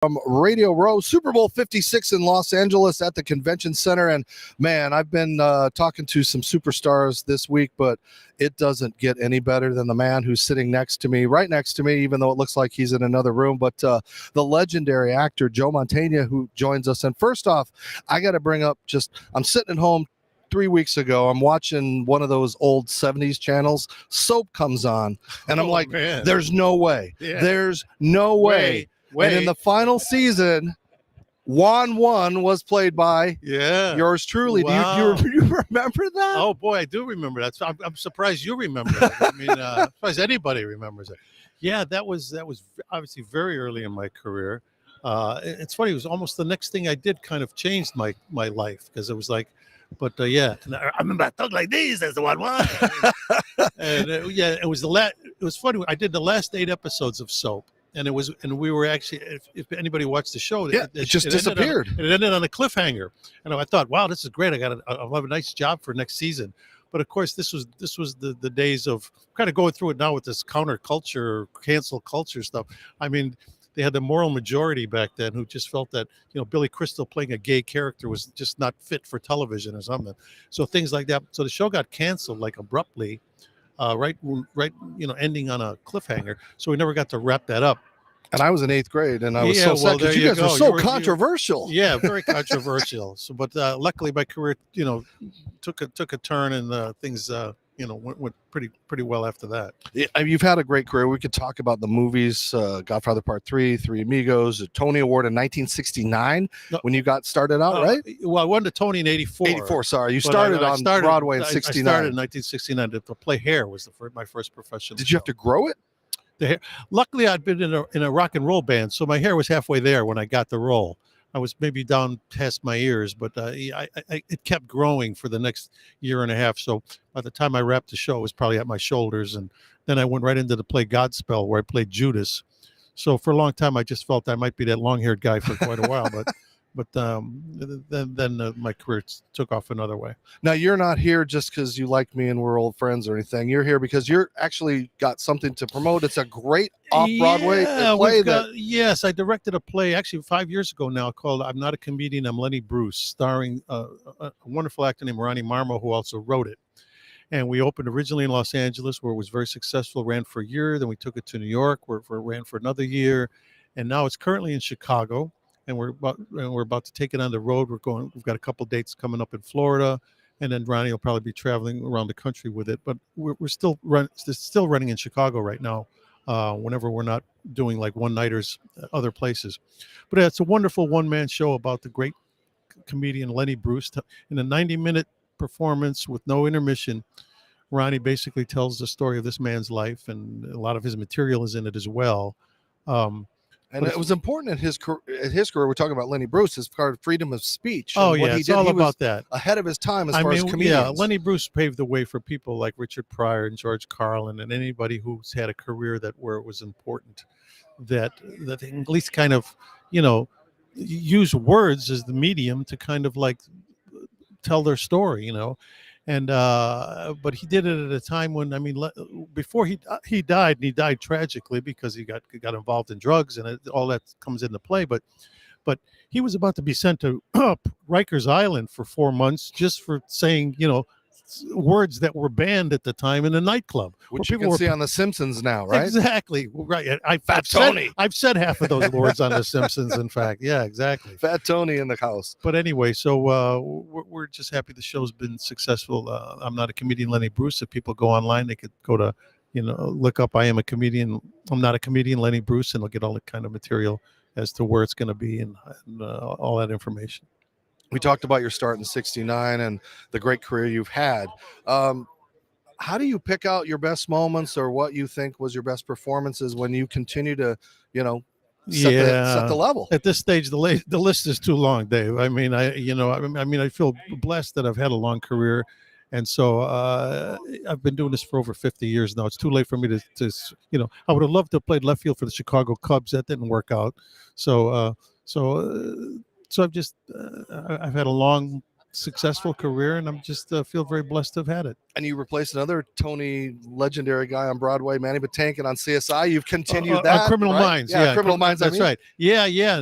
from Radio Row, Super Bowl 56 in Los Angeles at the Convention Center. And man, I've been talking to some superstars this week, but it doesn't get any better than the man who's sitting right next to me, even though it looks like he's in another room. But the legendary actor, Joe Mantegna, who joins us. And first off, I got to bring up I'm sitting at home 3 weeks ago. I'm watching one of those old 70s channels. Soap comes on, and I'm like, man. There's no way. Yeah. There's no way. And in the final season, Juan was played by yours truly. Wow. Do you remember that? Oh, boy, I do remember that. So I'm surprised you remember it. I mean, I'm surprised anybody remembers it. Yeah, that was obviously very early in my career. It's funny. It was almost the next thing I did kind of changed my life, because it was like, but yeah, and I remember I talked like this as the one. And it was it was funny. I did the last 8 episodes of Soap. And we were actually, if anybody watched the show, it just disappeared. It ended on a cliffhanger, and I thought, wow, this is great. I'll have a nice job for next season. But of course, this was the days of kind of going through it now with this counterculture, cancel culture stuff. I mean, they had the moral majority back then who just felt that Billy Crystal playing a gay character was just not fit for television or something. So things like that. So the show got canceled like abruptly. Right, ending on a cliffhanger. So we never got to wrap that up. And I was in 8th grade, and I was so sad because you guys were so controversial. Yeah, very controversial. So, but luckily, my career, took a turn, and things, went pretty well after that. Yeah, you've had a great career. We could talk about the movies, Godfather Part 3, Three Amigos, a Tony Award in 1969 when you got started out, right? Well, I won the Tony in 84. 84, sorry. You started on Broadway in 69. I started in 1969. To play Hair was my first professional Did you have to grow it? The hair. Luckily, I'd been in a rock and roll band, so my hair was halfway there when I got the role. I was maybe down past my ears, but it kept growing for the next year and a half. So by the time I wrapped the show, it was probably at my shoulders. And then I went right into the play Godspell, where I played Judas. So for a long time, I just felt I might be that long-haired guy for quite a while. But then my career took off another way. Now, you're not here just because you like me and we're old friends or anything. You're here because you're actually got something to promote. It's a great off-Broadway play. Yes, I directed a play actually 5 years ago now called I'm Not a Comedian, I'm Lenny Bruce, starring a wonderful actor named Ronnie Marmo, who also wrote it. And we opened originally in Los Angeles, where it was very successful, ran for a year. Then we took it to New York, where it ran for another year. And now it's currently in Chicago. And we're about to take it on the road. We've got a couple dates coming up in Florida, and then Ronnie will probably be traveling around the country with it. But we're still running in Chicago right now, whenever we're not doing like one-nighters other places. But it's a wonderful one-man show about the great comedian Lenny Bruce. In a 90-minute performance with no intermission, Ronnie basically tells the story of this man's life, and a lot of his material is in it as well. And it was important in his career. We're talking about Lenny Bruce, as part of freedom of speech. Oh, yeah, it's all about that. Ahead of his time as far as comedians. Yeah, Lenny Bruce paved the way for people like Richard Pryor and George Carlin and anybody who's had a career where it was important that they at least kind of, use words as the medium to kind of like tell their story, And but he did it at a time when, before he died, and he died tragically because he got involved in drugs, and all that comes into play. But he was about to be sent to Rikers Island for 4 months just for saying, words that were banned at the time in a nightclub, which you can see on The Simpsons now, right? Exactly, right. I've said half of those words on The Simpsons. In fact, yeah, exactly. Fat Tony in the house. But anyway, so we're just happy the show's been successful. I'm Not a Comedian, Lenny Bruce. If people go online, they could go to look up I Am a Comedian. I'm Not a Comedian, Lenny Bruce, and they'll get all the kind of material as to where it's going to be and all that information. We talked about your start in 69 and the great career you've had. How do you pick out your best moments, or what you think was your best performances when you continue to, set the level? At this stage, the list is too long, Dave. I feel blessed that I've had a long career. And so I've been doing this for over 50 years now. It's too late for me to I would have loved to have played left field for the Chicago Cubs. That didn't work out. So I've just I've had a long successful career, and I'm just feel very blessed to have had it. And you replaced another Tony legendary guy on Broadway, Manny Patinkin on CSI. You've continued that. Criminal right? Minds, yeah, Criminal Minds. That's right. Yeah, yeah.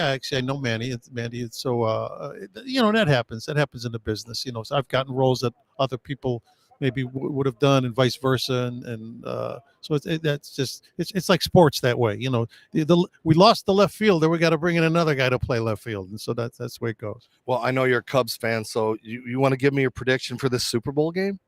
Actually, I know Manny. It's so that happens. That happens in the business. So I've gotten roles that other people maybe would have done, and vice versa. So it's like sports that way. We lost the left field, then we got to bring in another guy to play left field, and so that's the way it goes. Well, I know you're a Cubs fan, so you want to give me your prediction for this Super Bowl game?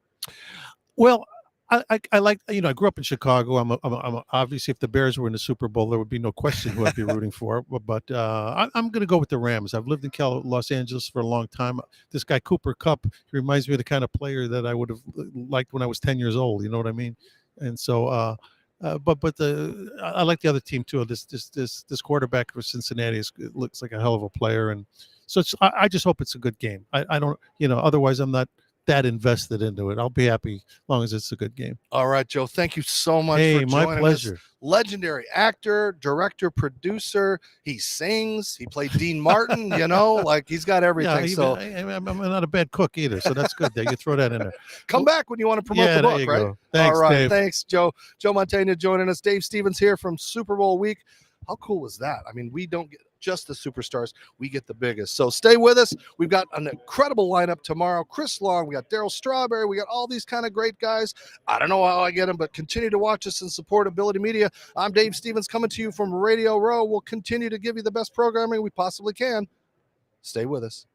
Well, I like, I grew up in Chicago. I'm obviously, if the Bears were in the Super Bowl, there would be no question who I'd be rooting for. But I'm going to go with the Rams. I've lived in Los Angeles for a long time. This guy Cooper Kupp, he reminds me of the kind of player that I would have liked when I was 10 years old. You know what I mean? And so, I like the other team too. This quarterback for Cincinnati looks like a hell of a player, and so I just hope it's a good game. I don't, otherwise I'm not that invested into it. I'll be happy as long as it's a good game. All right, Joe. Thank you so much for joining my pleasure. us. Legendary actor, director, producer. He sings. He played Dean Martin. Like he's got everything. So I'm not a bad cook either. So that's good. You throw that in there. Come back when you want to promote the book, there you right? Go. Thanks, all right. Dave. Thanks, Joe. Joe Mantegna joining us. Dave Stevens here from Super Bowl week. How cool is that? I mean, we don't get just the superstars, we get the biggest. So stay with us. We've got an incredible lineup tomorrow. Chris Long, we got Daryl Strawberry, we got all these kind of great guys. I don't know how I get them, but continue to watch us and support Ability Media. I'm Dave Stevens coming to you from Radio Row. We'll continue to give you the best programming we possibly can. Stay with us.